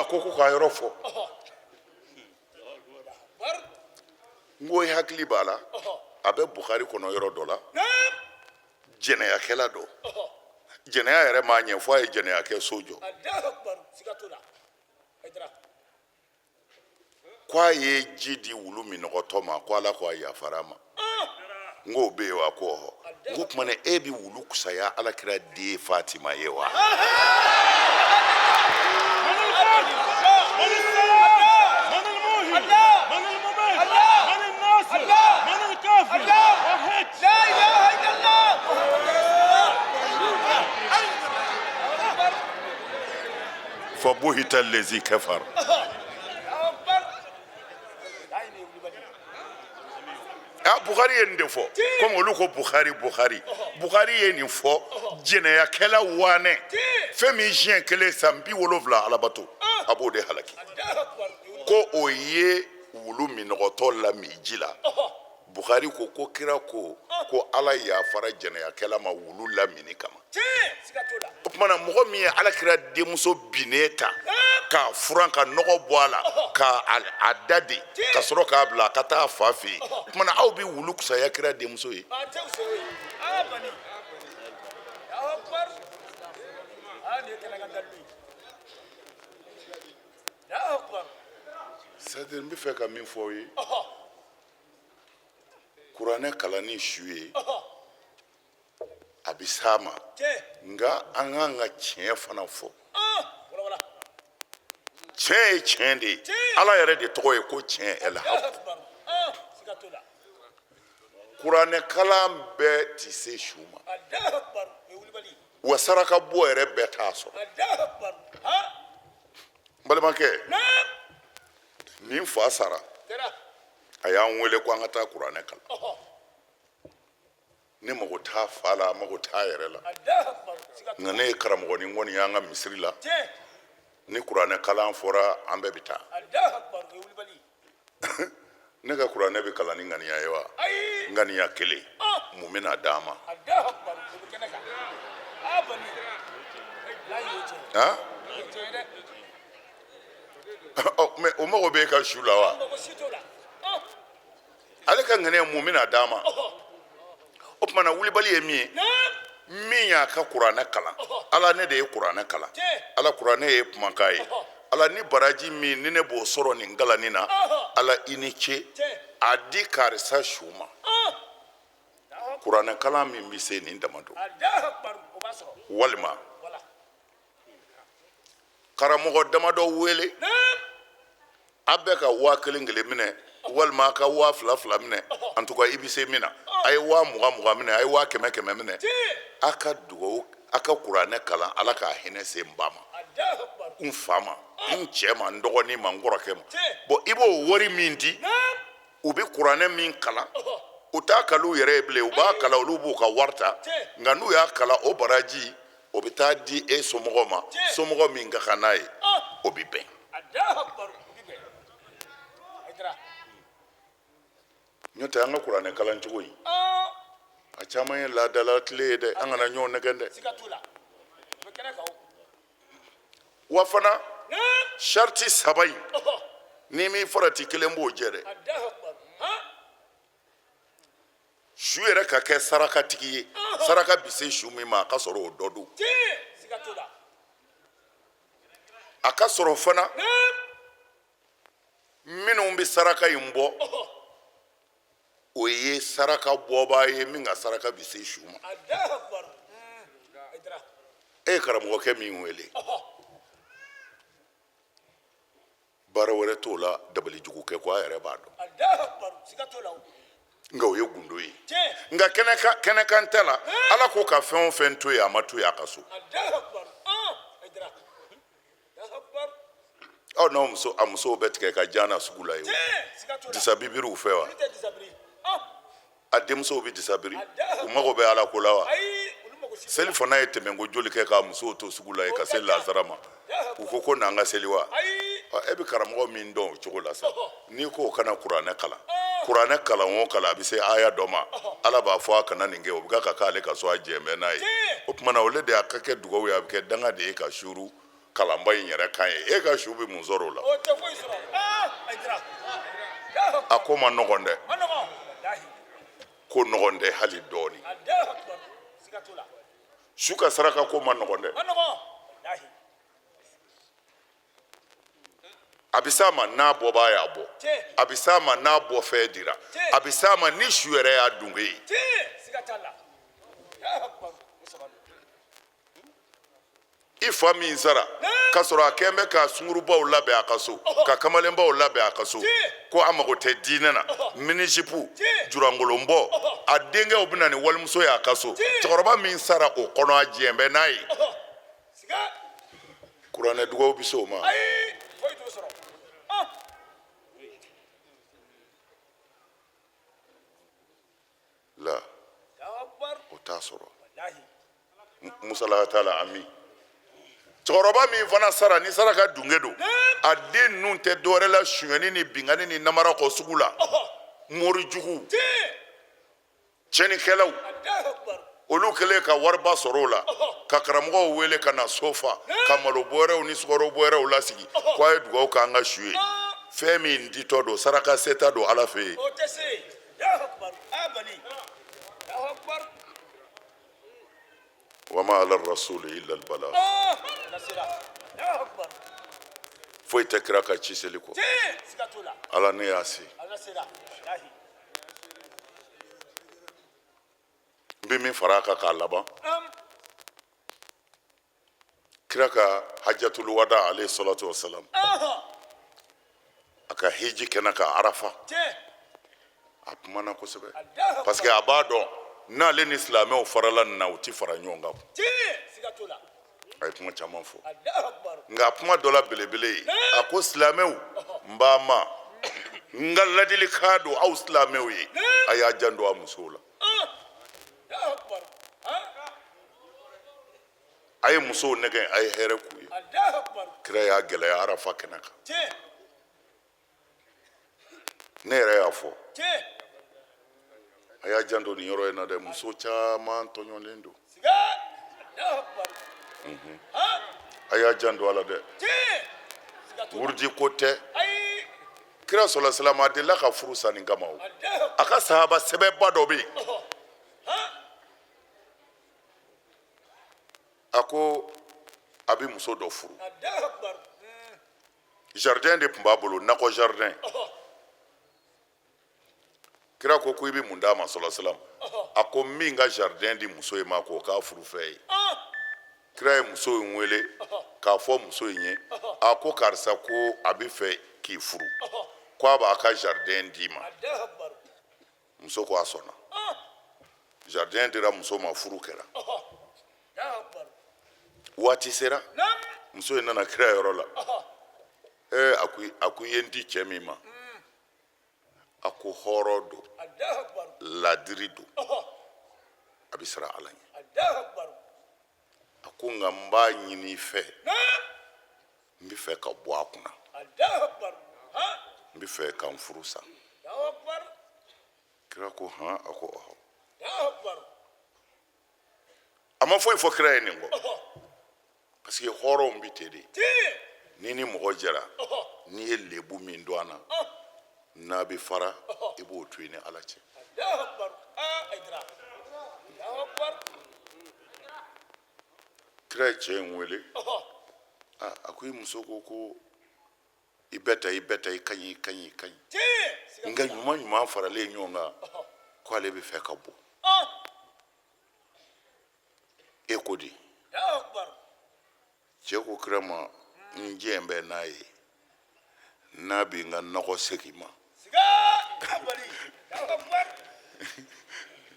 [SPEAKER 3] ko k'a yɔrɔ fɔ ngo hakili bala abe Bukhari kono yoro dola jɛnɛya kɛla do jɛnɛya yɛrɛ ma ɲɛ fo a ye jɛnɛya kɛ sojo ko a ye ji di wulu minɔgɔtɔ ma ko Ala ko a yafara ma ngo be wa ko ngo kuma ne e bi wulu kusaya Alakira di Fatima ye wa فبهت الذي كفر Bukhari ye nin de fɔ comme olu ko Bukhari ye nin fɔ jɛnɛyakɛla wanɛ fɛn min siɲɛ kelen san 70 alabato a b'o de halaki ko o ye wulu minɔgɔtɔ lami ji la Bukhari ko kira ko Ala yafara jɛnɛyakɛla ma wulu lamini kama o tumana mɔgɔ min ye Alakira denmuso binnen ta k'a furan ka nɔgɔ bɔ a la k'a dadi ka sɔrɔ k'a bila ka taa fa fɛ yen o tumana aw bɛ wulu kusaya kira denmuso ye c'est-à-dire n bɛ fɛ ka min fɔ aw ye kuranɛ kalanni su ye a bɛ s'a ma nka an k'an ka tiɲɛ fana fɔ tiɲɛ ye tiɲɛ de ye Ala yɛrɛ de tɔgɔ ye ko tiɲɛ el haq kuranɛ kalan bɛɛ ti se su ma wa saraka bɔ yɛrɛ bɛɛ t'a sɔrɔ n balimakɛ nin fa sara a y'an wele ko an ka taa kuranɛ kalan ne mago t'a fa la mago t'a yɛrɛ la nka ne ye karamɔgɔ ni kɔni y'an ka misiri la ni kuranɛ kalan fɔra an bɛɛ bɛ taa ne ka kuranɛ bɛ kalan ni ŋaniya ye wa ŋaniya kelen mun bɛna d'an ma mais o mago b'e ka su la wa ale ka ŋaniya mun bɛna d'an ma o tumana wulibali ye min ye min y'a ka kuranɛ kalan Ala ne de ye kuranɛ kalan Ala kuranɛ ye kumakan ye Ala ni baraji min ni ne b'o sɔrɔ nin kalanni na Ala i ni ce a di karisa su ma kuranɛ kalan min bɛ se nin dama don walima karamɔgɔ damadɔ wele a bɛ ka 1000 minɛ walima a ka 2000 minɛ en tout cas i bɛ se min na a ye 20,000 minɛ a ye 100,000 minɛ a ka dugawu a ka kuranɛ kalan Ala k'a hinɛ se n ba ma n fa ma n cɛ ma n dɔgɔnin ma n kɔrɔkɛ ma bon i b'o wari min di u bɛ kuranɛ min kalan u t'a kalan u yɛrɛ ye bilen u b'a kalan olu b'u ka wari ta nka n'u y'a kalan o baraji o bɛ taa di e somɔgɔ ma somɔgɔ min ka kan n'a ye o bɛ bɛn n'o tɛ an ka kuranɛ kalan cogo in a caman ye laadala tile ye dɛ an kana ɲɔgɔn nɛgɛn dɛ wa fana sariti 3 in ni min farati kelen b'o jɛ dɛ su yɛrɛ ka kɛ sarakatigi ye saraka bɛ se su min ma a ka sɔrɔ o dɔ don a ka sɔrɔ fana minnu bɛ saraka in bɔ o ye saraka bɔbaa ye min ka saraka bɛ se su ma e ye karamɔgɔkɛ min wele baara wɛrɛ t'o la dabalijugu kɛ ko a yɛrɛ b'a dɔn nka o ye gundo ye nka kɛnɛkan tɛ la Ala ko ka fɛn o fɛn to yen a ma to yen a ka so aw n'aw a musow bɛ tigɛ ka jaana sugu la ye o disabibiriw fɛ wa a denmusow bɛ disabiri u mago bɛ Ala ko la wa seli fana ye tɛmɛnko joli kɛ k'a musow to sugu la ye ka se lazara ma u ko n'an ka seli wa e bɛ karamɔgɔ min dɔn o cogo la sa n'i ko kana kuranɛ kalan kuranɛ kalan o kalan a bɛ se aya dɔ ma Ala b'a fɔ a kana nin kɛ o bɛ ka k'ale ka so a jɛnbɛ n'a ye o tumana olu de y'a ka kɛ dugawu ye a bɛ kɛ danga de ye ka suru kalanba in yɛrɛ kan ye e ka su bɛ mun sɔrɔ o la a ko ma nɔgɔn dɛ
[SPEAKER 4] Manogo. Wallahi.
[SPEAKER 3] ko nɔgɔn tɛ hali dɔɔni
[SPEAKER 4] Allahu akbar. Sigatula.
[SPEAKER 3] su ka saraka ko ma nɔgɔn dɛ
[SPEAKER 4] Manogo. Wallahi.
[SPEAKER 3] a bɛ s'a ma n'a bɔbaa y'a bɔ
[SPEAKER 4] Tiɲɛ.
[SPEAKER 3] a bɛ s'a ma n'a bɔfɛn dira
[SPEAKER 4] Tiɲɛ.
[SPEAKER 3] a bɛ s'a ma ni su yɛrɛ y'a dunke ye
[SPEAKER 4] Tiɲɛ. Sigatala. Allahu akbar. Musaban.
[SPEAKER 3] i fa min sara k'a sɔrɔ a kɛn bɛ ka sungurubaw labɛn a ka so ka kamalenbaw labɛn a ka so ko a mago tɛ diinɛ na minisipu jurangolonbɔ a denkɛw bɛ na ni walimuso ye a ka so cɛkɔrɔba min sara o kɔnɔ a diɲɛ bɛ n'a ye
[SPEAKER 4] Siga.
[SPEAKER 3] kuranɛ dugawu bɛ se o ma
[SPEAKER 4] Ayi. Foyi t'o sɔrɔ.
[SPEAKER 3] la
[SPEAKER 4] Allahu akbar.
[SPEAKER 3] o t'a sɔrɔ
[SPEAKER 4] Wallahi.
[SPEAKER 3] musala t'a la ami cɛkɔrɔba min fana sara ni saraka dunke don a den ninnu tɛ dɔwɛrɛ la sonyɛni ni binkani ni namara kɔ sugu la morijugu
[SPEAKER 4] Tiɲɛ.
[SPEAKER 3] tiɲɛnikɛlaw
[SPEAKER 4] Allahu akbar.
[SPEAKER 3] olu kɛlen ka wariba sɔrɔ o la ka karamɔgɔw wele ka na so fa ka malo bɔrɛw ni sukaro bɔrɛw lasigi ko a ye dugawu k'an ka su ye fɛn min ditɔ don saraka seta don ala fɛ yen
[SPEAKER 4] O tɛ se. Allahu akbar. A bani. Allahu akbar.
[SPEAKER 3] wa ma ala rasuli illa albala
[SPEAKER 4] Nasira. Allahu akbar.
[SPEAKER 3] foyi tɛ kira ka ciseli kɔ
[SPEAKER 4] Tiɲɛ. Sigatula.
[SPEAKER 3] ala ne y'a se
[SPEAKER 4] Nasira. Wallahi.
[SPEAKER 3] n bɛ min fara a kan k'a laban kira ka hajjatul wada alayhi salatu wasalam a ka hiji kɛnɛ ka arafa
[SPEAKER 4] Tiɲɛ.
[SPEAKER 3] a kumana kosɛbɛ
[SPEAKER 4] Allahu
[SPEAKER 3] parce que a b'a dɔn n'ale ni silamɛw farala nin na u ti fara ɲɔgɔn kan
[SPEAKER 4] Tiɲɛ. Sigatula.
[SPEAKER 3] a ye kuma caman fɔ
[SPEAKER 4] Allahu akbar.
[SPEAKER 3] nka kuma dɔ la belebele ye a ko silamɛw n b'a ma n ka ladilikan don aw silamɛw ye a y'a janto a musow la
[SPEAKER 4] Allahu akbar.
[SPEAKER 3] a ye musow nɛgɛ a ye hɛrɛ k'u ye
[SPEAKER 4] Allahu akbar.
[SPEAKER 3] kira y'a gɛlɛya arafa kɛnɛ kan
[SPEAKER 4] Tiɲɛ.
[SPEAKER 3] ne yɛrɛ y'a fɔ
[SPEAKER 4] Tiɲɛ.
[SPEAKER 3] a y'a janto nin yɔrɔ in na dɛ muso caman tɔɲɔlen don
[SPEAKER 4] Siga. Allahu akbar.
[SPEAKER 3] a y'a janto a la dɛ
[SPEAKER 4] Tiɲɛ. Sigatula.
[SPEAKER 3] wurudi ko tɛ
[SPEAKER 4] Ayi.
[SPEAKER 3] kira sɔrɔla silamɛ a delila ka furu sa nin kama o
[SPEAKER 4] Allahu akbar.
[SPEAKER 3] a ka sahaba sɛbɛnba dɔ bɛ yen a ko a bɛ muso dɔ furu
[SPEAKER 4] Allahu akbar.
[SPEAKER 3] jardin de tun b'a bolo nakɔ jardin kira ko i bɛ mun d'a ma sɔrɔla silamɛ a ko min ka jardin di muso in ma k'o k'a furu fɛ ye kira ye muso in wele k'a fɔ muso in ye a ko karisa ko a bɛ fɛ k'i furu ko a b'a ka jardin d'i ma
[SPEAKER 4] Allahu akbar.
[SPEAKER 3] muso ko a sɔnna jardin dira muso ma furu kɛra
[SPEAKER 4] Allahu akbar.
[SPEAKER 3] waati sera
[SPEAKER 4] Nam.
[SPEAKER 3] muso in nana kira yɔrɔ la a ko i ye n di cɛ min ma a ko hɔrɔn don
[SPEAKER 4] Allahu akbar.
[SPEAKER 3] ladiri don a bɛ siran ala ɲɛ
[SPEAKER 4] Allahu akbar.
[SPEAKER 3] a ko nka n b'a ɲini i fɛ
[SPEAKER 4] Nam.
[SPEAKER 3] n bɛ fɛ ka bɔ a kunna
[SPEAKER 4] Allahu akbar.
[SPEAKER 3] n bɛ fɛ ka n furu sa
[SPEAKER 4] Allahu akbar.
[SPEAKER 3] kira ko hɔn a ko ɔhɔ
[SPEAKER 4] Allahu akbar.
[SPEAKER 3] a ma foyi fɔ kira ye nin kɔ parce que hɔrɔnw bɛ ten de
[SPEAKER 4] Tiɲɛ.
[SPEAKER 3] n'i ni mɔgɔ jɛra n'i ye lebu min don a na n'a bɛ fara i b'o to yen ni ala cɛ
[SPEAKER 4] Allahu akbar. Aydra. Allahu akbar.
[SPEAKER 3] kira ye cɛ in wele a ko i muso ko i bɛ ta i ka ɲi i ka ɲi i ka ɲi
[SPEAKER 4] Tiɲɛ.
[SPEAKER 3] nka ɲuman ɲuman faralen ɲɔgɔn kan ko ale bɛ fɛ ka bɔ e ko di
[SPEAKER 4] Allahu akbar.
[SPEAKER 3] cɛ ko kira ma n diɲɛ bɛ n'a ye n'a bɛ n ka nɔgɔ segin ma
[SPEAKER 4] Siga. Abali. Allahu akbar.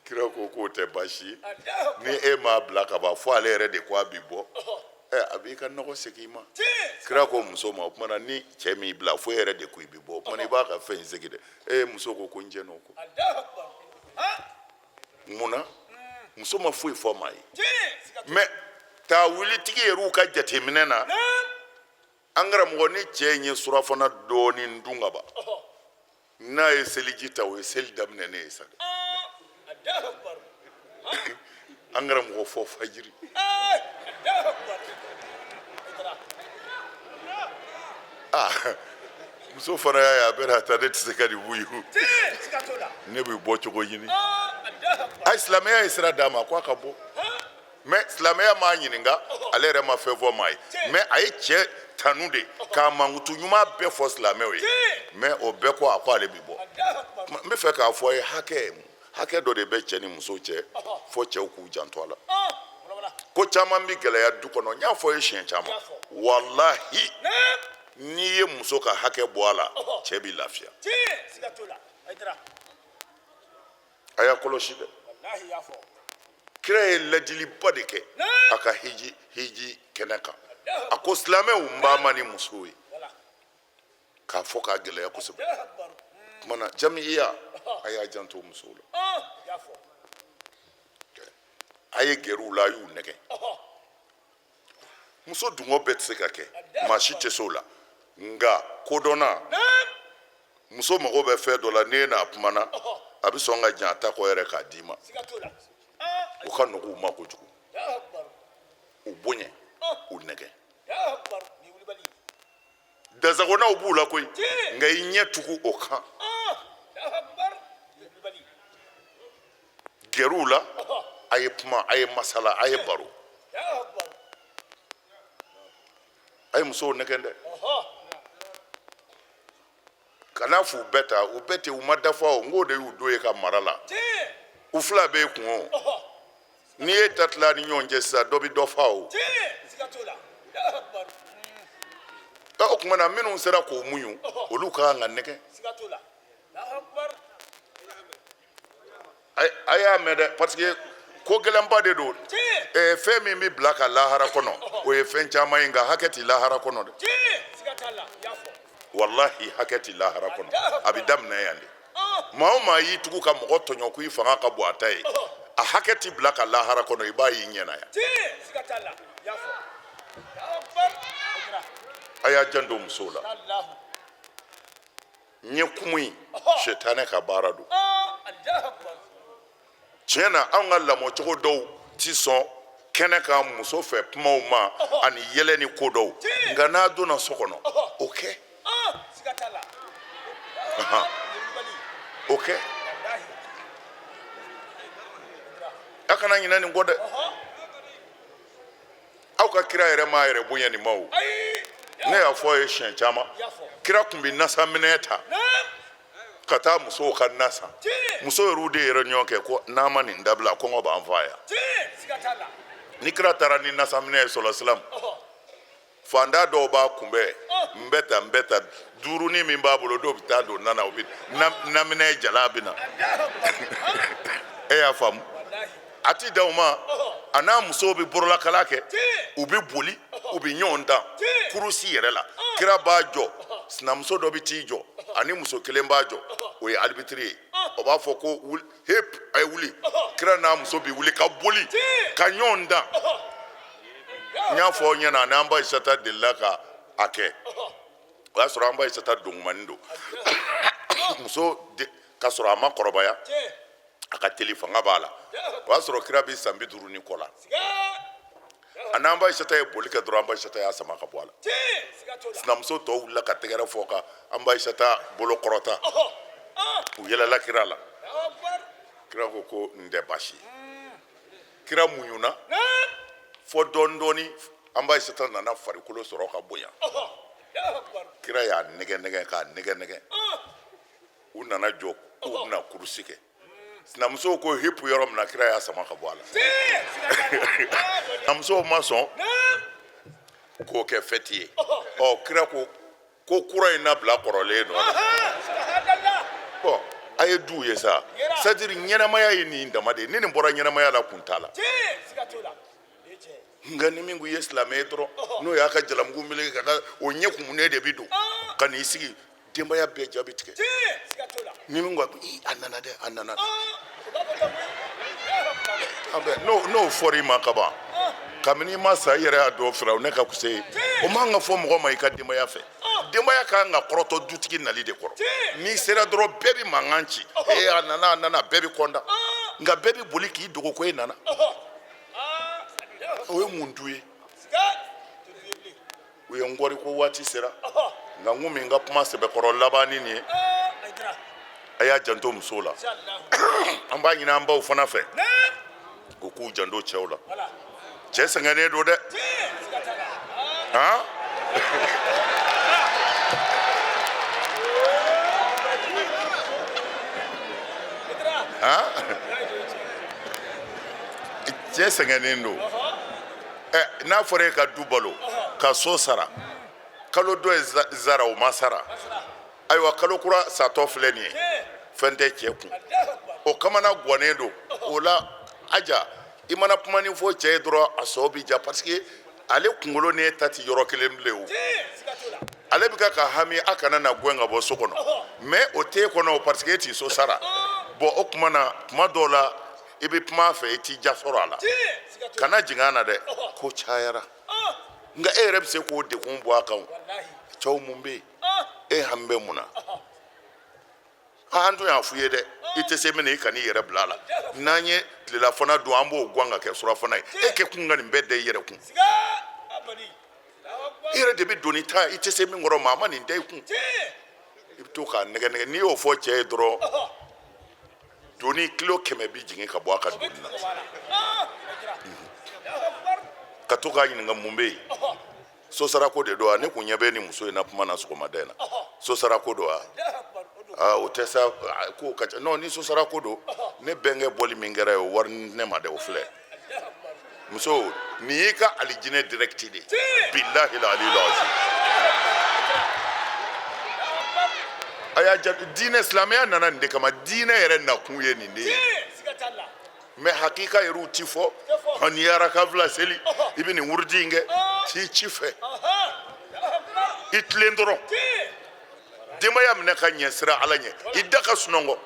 [SPEAKER 3] kira ko k'o tɛ baasi ye
[SPEAKER 4] Allahu akbar.
[SPEAKER 3] ni e m'a bila ka ban fo ale yɛrɛ de ko a bɛ bɔ a b'i ka nɔgɔ segin i ma
[SPEAKER 4] Tiɲɛ.
[SPEAKER 3] kira ko muso ma o tumana ni cɛ min bila fo e yɛrɛ de ko i bɛ bɔ o tumana i b'a ka fɛn in segin dɛ muso ko n jɛn'o kɔ
[SPEAKER 4] Allahu akbar.
[SPEAKER 3] mun na muso ma foyi fɔ maa ye
[SPEAKER 4] Tiɲɛ. Siga.
[SPEAKER 3] mɛ taa wulitigi yɛrɛ ka jateminɛ na an karamɔgɔ ni cɛ in ye surafana dɔɔni dun ka ban n'a ye seliji ta o ye seli daminɛ ne ye sa
[SPEAKER 4] Allahu akbar.
[SPEAKER 3] an karamɔgɔ fɔ fajiri
[SPEAKER 4] Allahu akbar. Aydra.
[SPEAKER 3] muso fana y'a bɛɛ ta ne tɛ se ka nin buyu
[SPEAKER 4] siga t'o la
[SPEAKER 3] ne bɛ bɔ cogo ɲini
[SPEAKER 4] Allahu Akbar
[SPEAKER 3] a ye silamɛya ye sira d'a ma ko a ka bɔ mais silamɛya m'a ɲininka ale yɛrɛ ma fɛn fɔ maa ye mais a ye cɛ tanu de k'a mankutu ɲuman bɛɛ fɔ silamɛw ye mais o bɛɛ kɔ a ko ale bɛ bɔ n bɛ fɛ k'a fɔ a ye hakɛ dɔ de bɛ cɛ ni muso cɛ fɔ cɛw k'u janto a la ko caman bɛ gɛlɛya du kɔnɔ n y'a fɔ ye siɲɛ caman walahi n'i ye muso ka hakɛ bɔ a la cɛ b'i lafiya
[SPEAKER 4] siga t'o la
[SPEAKER 3] a y'a kɔlɔsi dɛ
[SPEAKER 4] wallahi y'a fɔ
[SPEAKER 3] kira ye ladiliba de kɛ a ka hiji kɛnɛ kan a ko silamɛw n b'a ma ni musow ye k'a fɔ k'a gɛlɛya kosɛbɛ kumana jamiya a y'a janto musow la a ye gɛrɛw la a y'u nɛgɛ muso dungo bɛɛ tɛ se ka kɛ maa si tɛ se o la nka kodɔnna muso mago bɛ fɛn dɔ la n'e n'a kumana a bɛ sɔn ka jan a ta kɔ yɛrɛ k'a d'i ma u ka nɔgɔ u ma kojugu u bonya u nɛgɛ dasagonaw b'u la koyi nka i ɲɛ tugu o kan gɛrɛw la a ye kuma a ye masala a ye baro a ye musow nɛgɛ dɛ kana f'u bɛɛ ta u bɛɛ tɛ u ma dafa o n k'o de y'u don ye ka mara la u fila bɛ kun o n'i ye ta tila ni ɲɔgɔn cɛ sisan dɔ bɛ dɔ fa o o tuma na minnu sera k'o muɲu olu ka kan ka nɛgɛ a y'a mɛn dɛ parce que ko gɛlɛnba de don fɛn min bɛ bila ka lahara kɔnɔ o ye fɛn caman ye nka hakɛ tɛ lahara kɔnɔ dɛ wallahi hakɛ tɛ lahara kɔnɔ a bɛ daminɛ yan de maa o maa y'i tugu ka mɔgɔ tɔɲɔ ko i fanga ka bon a ta ye a hakɛ tɛ bila ka lahara kɔnɔ i b'a y'i ɲɛna yan a y'a janto musow la ɲɛ kumu in sɛtanɛ ka baara don tiɲɛ na anw ka lamɔcogo dɔw ti sɔn kɛnɛ kan muso fɛ kumaw ma ani yɛlɛ ni ko dɔw nka n'a donna so kɔnɔ o kɛ o kɛ a kana ɲinɛ nin kɔ dɛ aw ka kira yɛrɛ m'a yɛrɛ bonya nin ma o ne y'a fɔ a ye siɲɛ caman kira tun bɛ nasaminɛ ta ka taa musow ka nasa muso yɛrɛw de yɛrɛ ɲɔgɔn kɛ ko n'an ma nin dabila kɔngɔ b'an fa yan ni kira taara ni nasaminɛ ye sɔlɔ silamu fanda dɔw b'a kunbɛn n bɛ ta duurunin min b'a bolo dɔw bɛ taa don nana o bɛ naminɛ jala bɛ na e y'a faamu a ti da u ma a n'a musow bɛ borolakala kɛ u bɛ boli u bɛ ɲɔgɔn dan kurusi yɛrɛ la kira b'a jɔ sinamuso dɔ bɛ t'i jɔ ani muso kelen b'a jɔ o ye alibitiri ye o b'a fɔ ko hep a ye wuli kira n'a muso bɛ wuli ka boli ka ɲɔgɔn dan n y'a fɔ aw ɲɛna ani an ba Ayisata delila ka a kɛ o y'a sɔrɔ an ba Ayisata dongomani don muso ka sɔrɔ a ma kɔrɔbaya a ka teli fanga b'a la o y'a sɔrɔ kira bɛ san 50 ni kɔ la a n'an ba Ayisata ye boli kɛ dɔrɔn an ba Ayisata y'a sama ka bɔ a la sinamuso tɔw wulila ka tɛgɛrɛ fɔ ka an ba Ayisata bolo kɔrɔta u yɛlɛla kira la kira ko nin tɛ baasi ye kira muɲuna fɔ dɔɔni dɔɔni an ba Ayisata nana farikolo sɔrɔ ka bonya kira y'a nɛgɛ k'a nɛgɛ u nana jɔ k'u bɛna kurusi kɛ sinamusow ko hipu yɔrɔ min na kira y'a sama ka bɔ a la sinamusow ma sɔn k'o kɛ fɛti ye kira ko kura in nabila kɔrɔlen nɔ bɔn a ye du ye sa c'est à dire ɲɛnamaya ye nin dama de ye ni nin bɔra ɲɛnamaya la kun t'a la nka ni min ko i ye silamɛ ye dɔrɔn n'o y'a ka jalamugu meleke ka o ɲɛ kumunen de bɛ don ka n'i sigi denbaya bɛɛ jaabi tigɛ ni min ko a nana dɛ a nana n'o fɔra i ma ka ban kabini i ma sa i yɛrɛ y'a dɔn Firawuna ne ka kusa ye o man ka fɔ mɔgɔ ma i ka denbaya fɛ denbaya kan ka kɔrɔtɔ dutigi nali de kɔrɔ n'i sera dɔrɔn bɛɛ bɛ mankan ci a nana bɛɛ bɛ kɔnda nka bɛɛ bɛ boli k'i dogo ko e nana o ye mun du ye u ye n kɔri ko waati sera nka n ko min ka kuma sɛbɛkɔrɔ laban nin ye a y'a janto musow la an b'a ɲini an baw fana fɛ u k'u janto cɛw la cɛ sɛgɛnnen don dɛ han cɛ sɛgɛnnen don n'a fɔra e ka du balo ka so sara kalo dɔ ye zara o ma sara ayiwa kalo kura satɔ filɛ nin ye fɛn tɛ cɛ kun o kamana gwannen don o la aja i mana kuma ni fɔ cɛ ye dɔrɔn a sɔ bi ja parce que ale kunkolo ni e ta ti yɔrɔ kelen bilen o ale bɛ ka hami a kana na gɛn ka bɔ so kɔnɔ mais o t'e kɔnɔ parce que e ti so sara bon o kuma na kuma dɔw la i bɛ kuma a fɛ i t'i ja sɔrɔ a la kana jigin a na dɛ ko cayara nka e yɛrɛ bɛ se k'o dekun bɔ a kan cɛw mun bɛ yen e hami bɛ mun na an tun y'a f'u ye dɛ i tɛ se min na i kan'i yɛrɛ bila a la n'an ye tilelafana dun an b'o gan ka kɛ surafana ye e kɛ kun ka nin bɛɛ da i yɛrɛ kun i yɛrɛ de bɛ doni ta i tɛ se min kɔrɔ maa ma nin da i kun i bɛ to k'a nɛgɛ nɛgɛ n'i y'o fɔ cɛ ye dɔrɔn doni kilo 100 bi jigin ka bɔ a ka doni na ka to k'a ɲininka mun bɛ yen so sarako de don wa ne kun ɲɛ bɛ ni muso in na kuma na sɔgɔmada in na so sarako don wa o tɛ sa ko ka ca non ni so sarako don ne bɛnkɛ bɔli min kɛra ye o wari ne ma dɛ o filɛ muso nin y'i ka alijinɛ direct de billahi la aliyu azim a y'a jate diinɛ silamɛya nana nin de kama diinɛ yɛrɛ nakun ye nin de ye mais hakika yɛrɛw ti fɔ n'i ye arakafila seli i bɛ nin wurudi in kɛ k'i ci fɛ i tilen dɔrɔn denbaya minɛ ka ɲɛ sira ala ɲɛ i da ka sunɔgɔ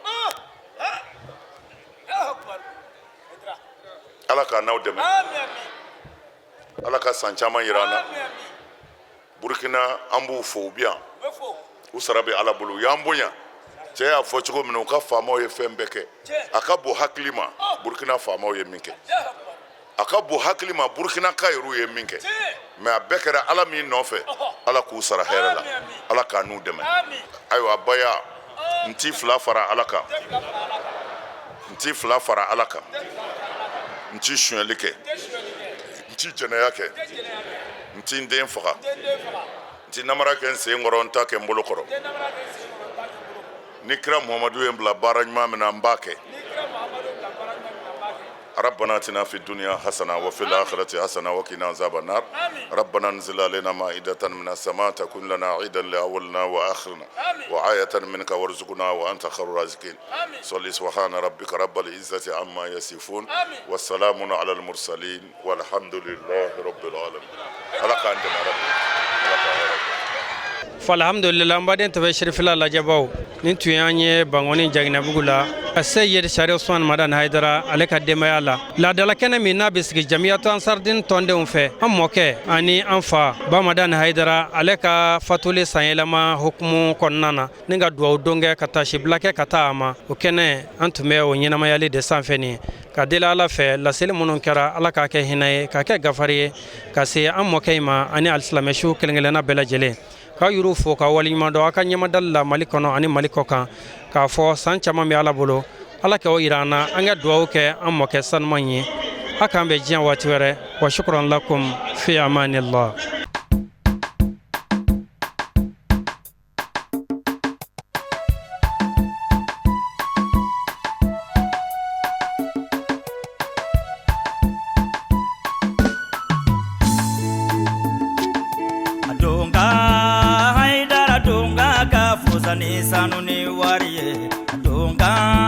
[SPEAKER 3] ala k'a n'aw dɛmɛ ala ka san caman yira an na burukina an b'u fo u bi yan u sara bɛ ala bolo u y'an bonya cɛ y'a fɔ cogo min na u ka faamaw ye fɛn bɛɛ kɛ a ka bon hakili ma burukina faamaw ye min kɛ a ka bon hakili ma burukina ka yɛrɛw ye min kɛ mais a bɛɛ kɛra ala min nɔfɛ ala k'u sara hɛrɛ la ala k'a n'u dɛmɛ ayiwa baya n t'i fila fara ala kan n t'i fila fara ala kan n t'i sonyɛli kɛ n t'i jɛnɛya kɛ n t'i n den faga n t'i namara kɛ n sen kɔrɔ n ta kɛ n bolo kɔrɔ ni kira muhamadu ye n bila baara ɲuman min na n b'a kɛ ربنا اتنا في الدنيا حسنه وفي الاخره حسنه وقنا عذاب النار ربنا انزل علينا مائده من السماء تكون لنا عيدا لاولنا واخرنا وآية منك وارزقنا وانت خير الرازقين صل سبحان ربك رب العزه عما يصفون والسلام على المرسلين والحمد لله رب العالمين
[SPEAKER 1] falhamdulillah mbaden tabe shirfila la jabaw nin tuyanye bangoni jagna bugula asayid shari usman madan haidara aleka demaya la dala kene min na bisigi jamiyatu ansardin tonde unfe amoke ani anfa ba madan haidara aleka fatuli sanyelama hukumu konnana ninga duwa donge kata shiblake kata ama ukene antume o nyinama yali de sanfeni ka dela ala fe la sel munun kara ala ka ke hinaye ka ke gafari ka se amoke ma ani alislamishu kelengelena belajele ka yuru fo ka waliɲuman dɔ a ka ɲɛmadali la mali kɔnɔ ani mali kɔ kan k'a fɔ san caman bɛ ala bolo ala k'o yira an na an ka duwawu kɛ an mɔkɛ sanuman ye a k'an bɛ diɲɛ waati wɛrɛ wa shukran lakum fi amanillah.
[SPEAKER 5] Ni sanu ni wariye donga